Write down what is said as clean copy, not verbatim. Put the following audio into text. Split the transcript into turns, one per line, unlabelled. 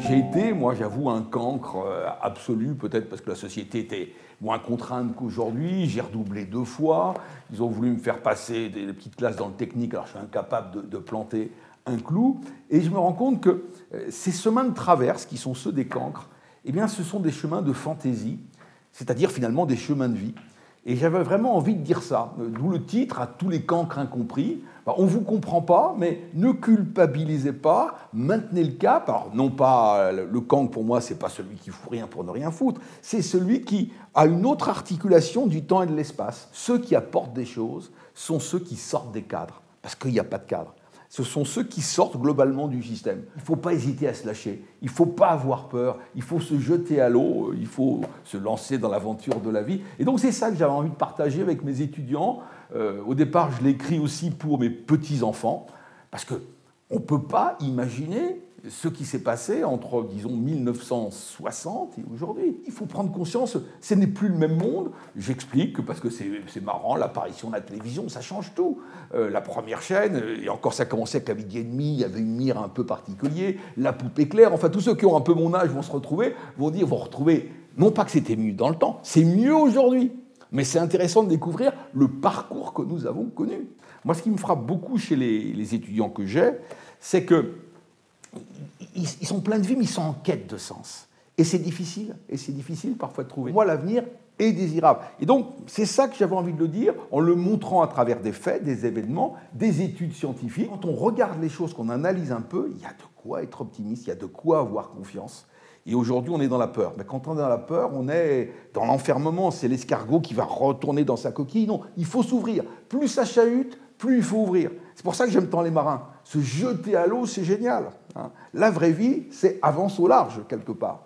J'ai été, moi j'avoue, un cancre absolu, peut-être parce que la société était moins contrainte qu'aujourd'hui. J'ai redoublé 2 fois. Ils ont voulu me faire passer des petites classes dans le technique, alors je suis incapable de planter un clou. Et je me rends compte que ces chemins de traverse, qui sont ceux des cancres, eh bien, ce sont des chemins de fantaisie, c'est-à-dire finalement des chemins de vie. Et j'avais vraiment envie de dire ça, d'où le titre, à tous les cancres incompris. On ne vous comprend pas, mais ne culpabilisez pas, maintenez le cap. Alors, non pas, le cancre pour moi, ce n'est pas celui qui fout rien pour ne rien foutre, c'est celui qui a une autre articulation du temps et de l'espace. Ceux qui apportent des choses sont ceux qui sortent des cadres, parce qu'il n'y a pas de cadre. Ce sont ceux qui sortent globalement du système. Il ne faut pas hésiter à se lâcher, il ne faut pas avoir peur, il faut se jeter à l'eau, il faut se lancer dans l'aventure de la vie. Et donc c'est ça que j'avais envie de partager avec mes étudiants. Au départ, je l'ai écrit aussi pour mes petits-enfants, parce qu'on ne peut pas imaginer ce qui s'est passé entre, disons, 1960 et aujourd'hui. Il faut prendre conscience, ce n'est plus le même monde. J'explique, parce que c'est marrant, l'apparition de la télévision, ça change tout. La première chaîne, et encore ça commençait avec La Midi et Demi, il y avait une mire un peu particulière, La Poupée Claire, enfin tous ceux qui ont un peu mon âge vont se retrouver, vont retrouver, non pas que c'était mieux dans le temps, c'est mieux aujourd'hui. Mais c'est intéressant de découvrir le parcours que nous avons connu. Moi, ce qui me frappe beaucoup chez les étudiants que j'ai, c'est que ils sont pleins de vie, mais ils sont en quête de sens. Et c'est difficile parfois de trouver. Moi, l'avenir est désirable. Et donc, c'est ça que j'avais envie de le dire, en le montrant à travers des faits, des événements, des études scientifiques. Quand on regarde les choses, qu'on analyse un peu, il y a de quoi être optimiste, il y a de quoi avoir confiance. Et aujourd'hui, on est dans la peur. Mais quand on est dans la peur, on est dans l'enfermement. C'est l'escargot qui va retourner dans sa coquille. Non, il faut s'ouvrir. Plus ça chahute, plus il faut ouvrir. C'est pour ça que j'aime tant les marins. Se jeter à l'eau, c'est génial. La vraie vie, c'est avance au large, quelque part.